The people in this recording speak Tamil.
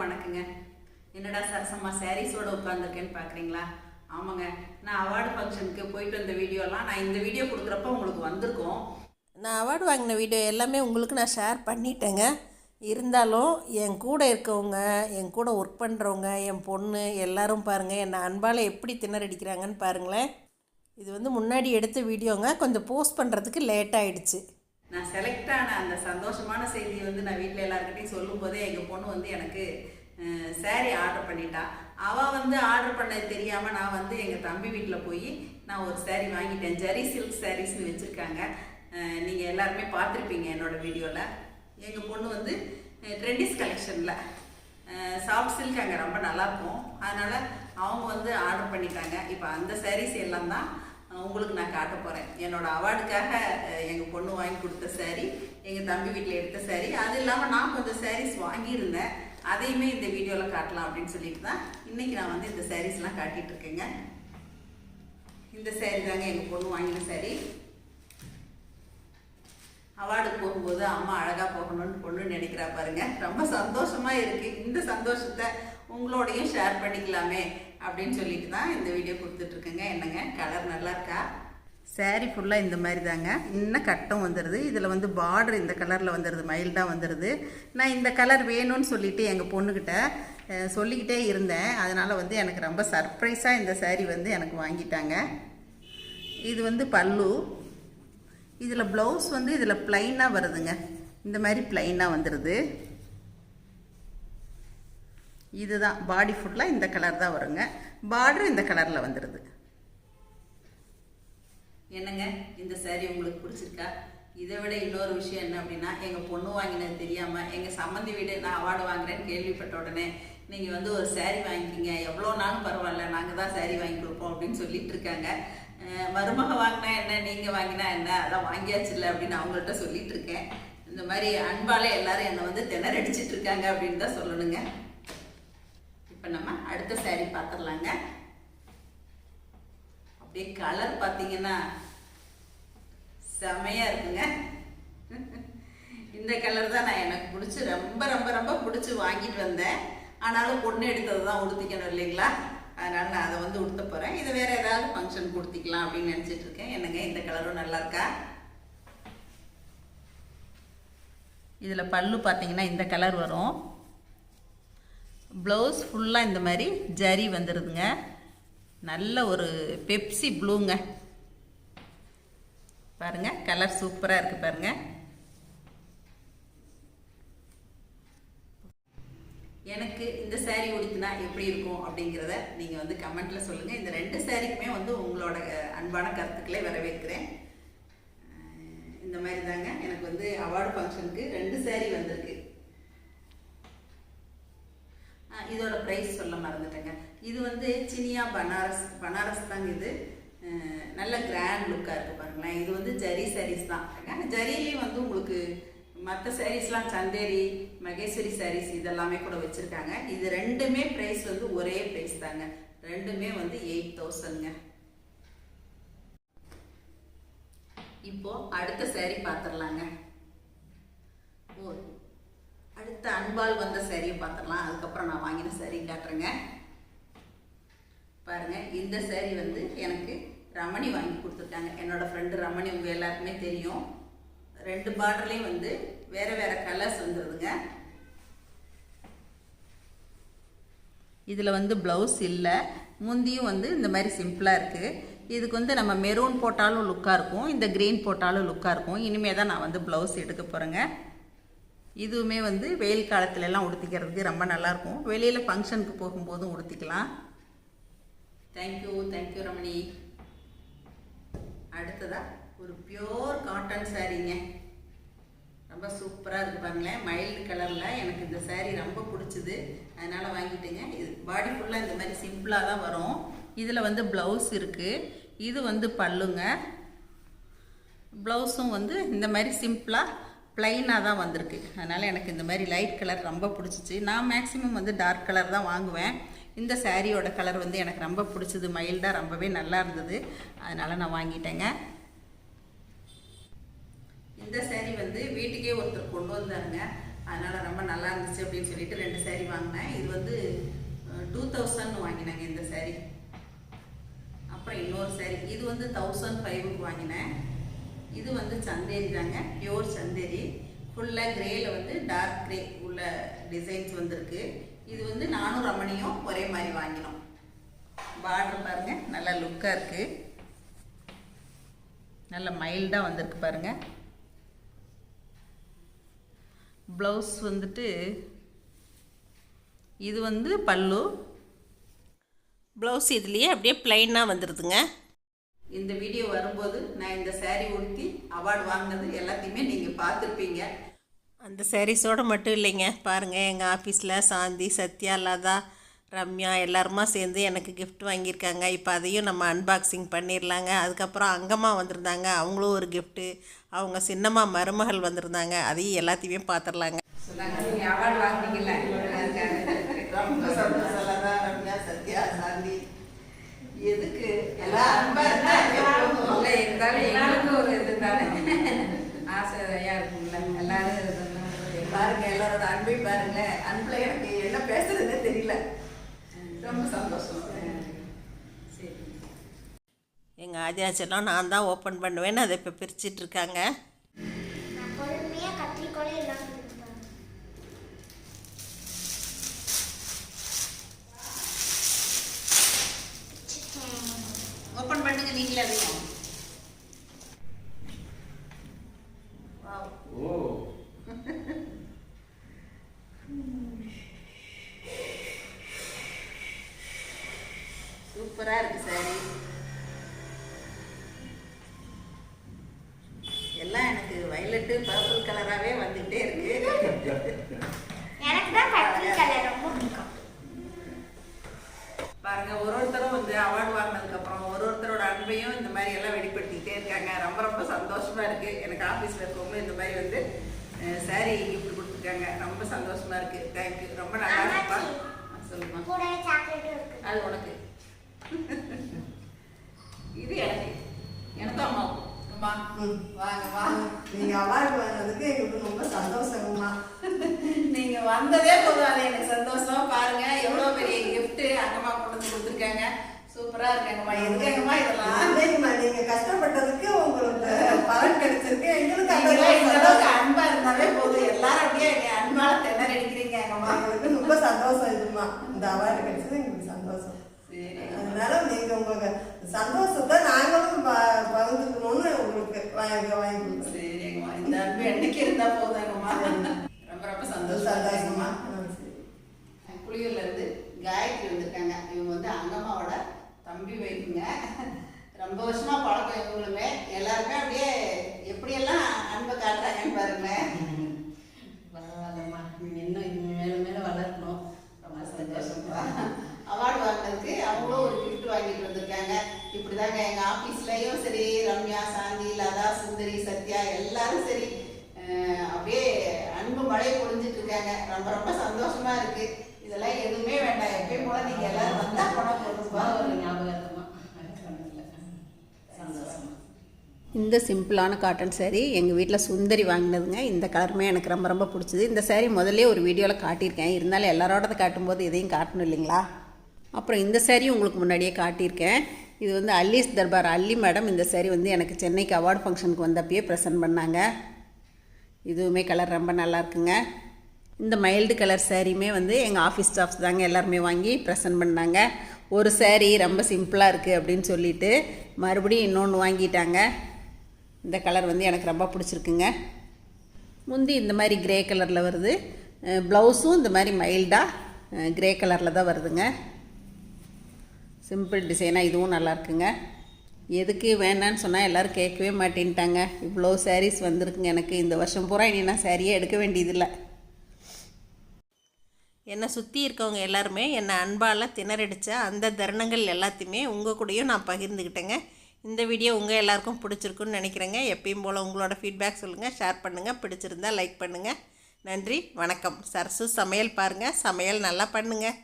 வணக்கங்க. என்னடா சரசம்மா சாரீஸோட உட்காந்துருக்கேன்னு பார்க்குறீங்களா? ஆமாங்க, நான் அவார்டு ஃபங்க்ஷனுக்கு போயிட்டு வந்த வீடியோலாம் நான் இந்த வீடியோ கொடுக்குறப்ப உங்களுக்கு வந்திருக்கோம். நான் அவார்டு வாங்கின வீடியோ எல்லாமே உங்களுக்கு நான் ஷேர் பண்ணிட்டேங்க. இருந்தாலும் என் கூட இருக்கவங்க, என் கூட ஒர்க் பண்ணுறவங்க, என் பொண்ணு எல்லோரும் பாருங்கள் என்னை அன்பால் எப்படி திணறடிக்கிறாங்கன்னு பாருங்களேன். இது வந்து முன்னாடி எடுத்த வீடியோங்க, கொஞ்சம் போஸ்ட் பண்ணுறதுக்கு லேட் ஆகிடுச்சு. நான் செலக்ட் ஆன அந்த சந்தோஷமான செய்தியை வந்து நான் வீட்டில் எல்லாருக்கிட்டையும் சொல்லும் போதே எங்கள் பொண்ணு வந்து எனக்கு சாரீ ஆர்டர் பண்ணிட்டா. அவள் வந்து ஆர்டர் பண்ணது தெரியாமல் நான் வந்து எங்கள் தம்பி வீட்டில் போய் நான் ஒரு சாரீ வாங்கிட்டேன். ஜரி சில்க் சாரீஸ்னு வச்சுருக்காங்க. நீங்கள் எல்லாருமே பார்த்துருப்பீங்க என்னோடய வீடியோவில். எங்கள் பொண்ணு வந்து ட்ரெண்டிஸ் கலெக்ஷனில் சாஃப்ட் சில்க் அங்கே ரொம்ப நல்லாயிருக்கும், அதனால் அவங்க வந்து ஆர்டர் பண்ணிட்டாங்க. இப்போ அந்த சாரீஸ் எல்லாம் தான் உங்களுக்கு நான் காட்ட போகிறேன். என்னோடய அவார்டுக்காக எங்கள் பொண்ணு வாங்கி கொடுத்த சாரீ, எங்கள் தம்பி வீட்டில் எடுத்த சாரீ, அது இல்லாமல் நான் கொஞ்சம் சாரீஸ் வாங்கியிருந்தேன், அதையுமே இந்த வீடியோவில் காட்டலாம் அப்படின்னு சொல்லிட்டு தான் இன்றைக்கி நான் வந்து இந்த சாரீஸ்லாம் காட்டிகிட்ருக்கேங்க. இந்த சாரீ தாங்க எங்கள் பொண்ணு வாங்கின சாரீ. அவார்டுக்கு போகும்போது அம்மா அழகாக போகணும்னு பொண்ணு நினைக்கிறா பாருங்க. ரொம்ப சந்தோஷமாக இருக்குது. இந்த சந்தோஷத்தை உங்களோடையும் ஷேர் பண்ணிக்கலாமே அப்படின்னு சொல்லிட்டு தான் இந்த வீடியோ கொடுத்துட்ருக்கேங்க. என்னங்க கலர் நல்லா இருக்கா? சாரீ ஃபுல்லாக இந்த மாதிரி தாங்க, இன்னும் கட்டம் வந்துடுது. இதில் வந்து பார்டர் இந்த கலரில் வந்துடுது, மைல்டாக வந்துடுது. நான் இந்த கலர் வேணும்னு சொல்லிவிட்டு எங்கள் பொண்ணுக்கிட்ட சொல்லிக்கிட்டே இருந்தேன். அதனால் வந்து எனக்கு ரொம்ப சர்ப்ரைஸாக இந்த சாரீ வந்து எனக்கு வாங்கிட்டாங்க. இது வந்து பல்லு. இதில் ப்ளவுஸ் வந்து இதில் ப்ளைனாக வருதுங்க, இந்த மாதிரி ப்ளைனாக வந்துடுது. இதுதான் பாடி ஃபுல்லாக இந்த கலர் தான் வருங்க, பார்டர் இந்த கலரில் வந்துடுது. என்னங்க இந்த சாரீ உங்களுக்கு பிடிச்சிருக்கா? இதை விட இன்னொரு விஷயம் என்ன அப்படின்னா, எங்கள் பொண்ணு வாங்கினது தெரியாமல் எங்கள் சம்மந்தி வீடு நான் அவார்டு வாங்குறேன்னு கேள்விப்பட்ட உடனே நீங்கள் வந்து ஒரு சாரீ வாங்கிக்கிங்க, எவ்வளோ நாளும் பரவாயில்ல, நாங்கள் தான் சாரீ வாங்கி கொடுப்போம் அப்படின்னு சொல்லிட்டு இருக்காங்க. மருமக வாங்கினா என்ன, நீங்கள் வாங்கினா என்ன, அதான் வாங்கியாச்சு இல்லை அப்படின்னு அவங்கள்ட்ட சொல்லிட்டு இருக்கேன். இந்த மாதிரி அன்பாலே எல்லாரும் என்னை வந்து திணறடிச்சிட்டு இருக்காங்க அப்படின்னு தான் சொல்லணுங்க. இப்போ நம்ம அடுத்த சாரீ பார்த்துடலாங்க. அப்படியே கலர் பார்த்தீங்கன்னா செமையாக இருக்குங்க. இந்த கலர் தான் நான் எனக்கு பிடிச்சி ரொம்ப ரொம்ப ரொம்ப பிடிச்சி வாங்கிட்டு வந்தேன். ஆனாலும் பொண்ணு எடுத்தது தான் உடுத்திக்கணும் இல்லைங்களா, அதனால் நான் அதை வந்து உடுத்த போகிறேன். இதை வேறு ஏதாவது ஃபங்க்ஷன் கொடுத்திக்கலாம் அப்படின்னு நினச்சிட்டு இருக்கேன். என்னங்க இந்த கலரும் நல்லா இருக்கா? இதில் பல்லு பார்த்தீங்கன்னா இந்த கலர் வரும். ப்ளவுஸ் ஃபுல்லாக இந்த மாதிரி ஜரி வந்துடுதுங்க. நல்ல ஒரு பெப்சி ப்ளூங்க. பாருங்கள் கலர் சூப்பராக இருக்குது பாருங்கள். எனக்கு இந்த சாரீ உடுத்தினா எப்படி இருக்கும் அப்படிங்கிறத நீங்கள் வந்து கமெண்ட்டில் சொல்லுங்கள். இந்த ரெண்டு சாரீக்குமே வந்து உங்களோட அன்பான கருத்துக்களை வரவேற்கிறேன். இந்த மாதிரி தாங்க எனக்கு வந்து அவார்டு ஃபங்க்ஷனுக்கு 2 சாரீ வந்திருக்கு. இதோட ப்ரைஸ் சொல்ல மறந்துட்டேங்க. இது வந்து சினியா பனாரஸ் தாங்க. இது நல்ல கிராண்ட் லுக்காக இருக்குது பாருங்களேன். இது வந்து ஜரி சாரீஸ் தான். ஜரியிலையும் வந்து உங்களுக்கு மற்ற சாரீஸ்லாம் சந்தேரி, மகேஸ்வரி சாரீஸ் இதெல்லாமே கூட வச்சுருக்காங்க. இது ரெண்டுமே ப்ரைஸ் வந்து ஒரே ப்ரைஸ் தாங்க. ரெண்டுமே வந்து 8000ங்க. இப்போது அடுத்த சாரீ பார்த்துடலாங்க. அடுத்த அன்பால் வந்த சாரியை பார்த்துடலாம். அதுக்கப்புறம் நான் வாங்கின சாரீ காட்டுறேங்க. பாருங்கள், இந்த சாரீ வந்து எனக்கு ரமணி வாங்கி கொடுத்துருக்காங்க. என்னோடய ஃப்ரெண்டு ரமணி, உங்கள் எல்லாருக்குமே தெரியும். 2 பார்டர்லேயும் வந்து வேறு வேறு கலர்ஸ் வந்துடுதுங்க. இதில் வந்து ப்ளவுஸ் இல்லை, முந்தியும் வந்து இந்த மாதிரி சிம்பிளாக இருக்குது. இதுக்கு வந்து நம்ம மெரூன் போட்டாலும் லுக்காக இருக்கும், இந்த க்ரீன் போட்டாலும் லுக்காக இருக்கும். இனிமேல் தான் நான் வந்து ப்ளவுஸ் எடுக்க போகிறேங்க. இதுவுமே வந்து வெயில் காலத்துலலாம் உடுத்திக்கிறதுக்கு ரொம்ப நல்லாயிருக்கும். வெளியில் ஃபங்க்ஷனுக்கு போகும்போதும் உடுத்திக்கலாம். தேங்க்யூ ரமணி. அடுத்ததாக ஒரு பியோர் காட்டன் சாரீங்க. ரொம்ப சூப்பராக இருக்குது பாருங்களேன். மைல்டு கலரில் எனக்கு இந்த சாரீ ரொம்ப பிடிச்சிது, அதனால் வாங்கிட்டேங்க. இது பாடி ஃபுல்லாக இந்த மாதிரி சிம்பிளாக தான் வரும். இதில் வந்து ப்ளவுஸ் இருக்குது. இது வந்து பல்லுங்க. ப்ளவுஸும் வந்து இந்த மாதிரி சிம்பிளாக ப்ளைனாக தான் வந்திருக்கு. அதனால் எனக்கு இந்த மாதிரி லைட் கலர் ரொம்ப பிடிச்சிச்சு. நான் மேக்ஸிமம் வந்து டார்க் கலர் தான் வாங்குவேன். இந்த சாரியோட கலர் வந்து எனக்கு ரொம்ப பிடிச்சது, மைல்டாக ரொம்பவே நல்லா இருந்தது, அதனால் நான் வாங்கிட்டேங்க. இந்த சாரீ வந்து வீட்டுக்கே ஒருத்தர் கொண்டு வந்தாருங்க. அதனால் ரொம்ப நல்லா இருந்துச்சு அப்படின்னு சொல்லிட்டு 2 saree வாங்கினேன். இது வந்து 2000 வாங்கினாங்க இந்த saree. அப்புறம் இன்னொரு saree இது வந்து 1005க்கு வாங்கினேன். இது வந்து சந்தேரி தாங்க, பியூர் சந்தேரி. ஃபுல்லாக கிரேயில் வந்து டார்க் கிரே உள்ள டிசைன்ஸ் வந்துருக்கு. இது வந்து நானும் ரமணியும் ஒரே மாதிரி வாங்கினோம். பார்டர் பாருங்கள், நல்லா லுக்காக இருக்குது, நல்ல மைல்டாக வந்திருக்கு பாருங்கள். ப்ளவுஸ் வந்துட்டு இது வந்து பல்லு. ப்ளவுஸ் இதுலேயே அப்படியே ப்ளைனாக வந்துடுதுங்க. இந்த வீடியோ வரும்போது நான் இந்த saree உடுத்தி அவார்டு வாங்கினது எல்லாத்தையுமே நீங்கள் பார்த்துருப்பீங்க. அந்த சாரீஸோடு மட்டும் இல்லைங்க, பாருங்கள் எங்கள் ஆஃபீஸில் சாந்தி, சத்யா, லதா, ரம்யா எல்லாருமா சேர்ந்து எனக்கு gift வாங்கியிருக்காங்க. இப்போ அதையும் நம்ம அன்பாக்சிங் பண்ணிடலாங்க. அதுக்கப்புறம் அங்கம்மா வந்திருந்தாங்க, அவங்களும் ஒரு கிஃப்ட்டு. அவங்க சின்னம்மா மருமகள் வந்திருந்தாங்க, அதையும் எல்லாத்தையுமே பார்த்துடலாங்க. சொன்னாங்க நீங்கள் அவார்டு வாங்கினீங்கல்ல, ரொம்ப சந்தோஷம். லதா, ரம்யா, சத்யா, சாந்தி எதுக்கு எல்லாம் அன்பா இல்லை இருந்தாலும் எங்களுக்கு ஒரு இது தானே ஆசையாக இருக்கும்ல. எல்லாரும் பாருங்க, எல்லாரோட அன்பையும் பாருங்க. அன்பில் எனக்கு என்ன பேசுறதுன்னே தெரியல. ரொம்ப சந்தோஷம். சரி, எங்கள் ஆதிராஜெல்லாம் நான் தான் ஓப்பன் பண்ணுவேன்னு அதை இப்போ பிரிச்சிட்ருக்காங்க. ஓப்பன் பண்ணுங்க நீங்களே அதையும். சூப்பராக இருக்கு சாரி. எல்லாம் எனக்கு வயலட்டு பர்பிள் கலராகவே வந்துகிட்டே இருக்கு. எனக்கு தான் பர்பிள் கலர் ரொம்ப பிடிக்கும். பாருங்க, ஒருத்தரும் வந்து அவார்டு வாங்கினதுக்கு அப்புறம் ஒருத்தரோட அன்பையும் இந்த மாதிரி எல்லாம் வெளிப்படுத்திக்கிட்டே இருக்காங்க. ரொம்ப ரொம்ப சந்தோஷமா இருக்கு. எனக்கு ஆஃபீஸில் இருக்கவங்களும் இந்த மாதிரி வந்து சாரி கிஃப்ட் கொடுத்துருக்காங்க. ரொம்ப சந்தோஷமா இருக்கு. தேங்க்யூ, ரொம்ப நல்லா இருக்குப்பா. சொல்லுமா, அது உனக்கு, இது எனக்கு, எனக்கும் அம்மாவுக்கும். அம்மா வாங்க வாங்க, நீங்க அவார்டு வாங்கினதுக்கு எங்களுக்கு ரொம்ப சந்தோஷமா. நீங்க வந்ததே போதும், அது எனக்கு சந்தோஷம். பாருங்க எவ்வளவு பெரிய கிஃப்ட் அங்கம்மா கொண்டு வந்து கொடுத்துருக்காங்க. சூப்பரா இருக்காங்கம்மா. எதுக்காங்கம்மா இதெல்லாம்? இல்லைங்கம்மா, நீங்க கஷ்டப்பட்டதுக்கு உங்களுக்கு பலன் கிடைச்சிருக்கு. எங்களுக்கு இந்த அளவுக்கு அன்பா இருந்தாவே போதும். எல்லாரும் அப்படியே அன்பால திணற அடிக்கிறீங்க அங்கம்மா. எங்களுக்கு ரொம்ப சந்தோஷம். இதுமா இந்த அவார்டு கிடைச்சது எங்களுக்கு சந்தோஷம். அதனால நீங்க உங்க சந்தோஷத்தை நாங்களும் பகிர்ந்துக்கணும்னு உங்களுக்கு வாங்கி கொடுக்குறோம். சரிங்கம்மா, இந்த அன்பு என்னைக்கு இருந்தா போதாங்கம்மா. ரொம்ப ரொம்ப சந்தோஷமா. புளியூர்ல இருந்து காயத்ரி வந்திருக்காங்க. இவங்க வந்து அங்கம்மாவோட தம்பி வைக்குங்க. ரொம்ப வருஷமா பழக்கம் இவங்களுமே. எல்லாருமே அப்படியே எப்படியெல்லாம் அன்பை காட்டுறாங்கன்னு பாருங்களேன். பரவாயில்லம்மா, நீங்க இன்னும் மேலும் மேலும் வளர்க்கணும். ரொம்ப சந்தோஷமா. அவார்டு வாங்கினதுக்கு அவங்களும் ஒரு கிஃப்ட் வாங்கிட்டு வந்திருக்காங்க. இப்படிதாங்க எங்க ஆபீஸ்லயும் சரி, ரம்யா, சாந்தி, லதா, சுந்தரி, சத்யா எல்லாரும் சரி அப்படியே அன்பு மழை பொழிஞ்சிட்டு இருக்காங்க. ரொம்ப ரொம்ப சந்தோஷமா இருக்கு. இதெல்லாம் எதுவுமே வேண்டாம், எப்பயும் போல நீங்க எல்லாரும் வந்தா போனா போதும்பா. ஒரு ஞாபகமா சந்தோஷமா. இந்த சிம்பிளான காட்டன் saree எங்கள் வீட்டில் சுந்தரி வாங்கினதுங்க. இந்த கலருமே எனக்கு ரொம்ப ரொம்ப பிடிச்சது. இந்த saree முதல்ல ஒரு வீடியோவில் காட்டியிருக்கேன். இருந்தாலும் எல்லாரோடது காட்டும்போது இதையும் காட்டணும் இல்லைங்களா. அப்புறம் இந்த saree உங்களுக்கு முன்னாடியே காட்டியிருக்கேன். இது வந்து அல்லிஸ் தர்பார் அல்லி மேடம் இந்த saree வந்து எனக்கு சென்னைக்கு அவார்டு ஃபங்க்ஷனுக்கு வந்தப்பயே ப்ரெசென்ட் பண்ணாங்க. இதுவுமே கலர் ரொம்ப நல்லா இருக்குங்க. இந்த மைல்டு கலர் சாரியுமே வந்து எங்கள் ஆஃபீஸ் ஸ்டாஃப்ஸ் தாங்க எல்லாருமே வாங்கி ப்ரெசென்ட் பண்ணாங்க. ஒரு saree ரொம்ப சிம்பிளாக இருக்குது அப்படின்னு சொல்லிட்டு மறுபடியும் இன்னொன்று வாங்கிட்டாங்க. இந்த கலர் வந்து எனக்கு ரொம்ப பிடிச்சிருக்குங்க. முந்தி இந்த மாதிரி கிரே கலரில் வருது. ப்ளவுஸும் இந்த மாதிரி மைல்டாக கிரே கலரில் தான் வருதுங்க. சிம்பிள் டிசைனாக இதுவும் நல்லா இருக்குங்க. எதுக்கு வேணான்னு சொன்னால் எல்லோரும் கேட்கவே மாட்டேன்ட்டாங்க. இவ்வளோ சாரீஸ் வந்திருக்குங்க எனக்கு. இந்த வருஷம் பூரா இனி நான் சாரியே எடுக்க வேண்டியதில்லை. என்னை சுற்றி இருக்கவங்க எல்லாருமே என்னை அன்பால் திணறடித்த அந்த தருணங்கள் எல்லாத்தையுமே உங்கள் கூடயும் நான் பகிர்ந்துக்கிட்டேங்க. இந்த வீடியோ உங்கள் எல்லாருக்கும் பிடிச்சிருக்குன்னு நினைக்கிறேங்க. எப்பயும் போல் உங்களோட ஃபீட்பேக் சொல்லுங்கள், ஷேர் பண்ணுங்கள், பிடிச்சிருந்தா லைக் பண்ணுங்கள். நன்றி, வணக்கம். சரசு சமையல் பாருங்கள், சமையல் நல்லா பண்ணுங்கள்.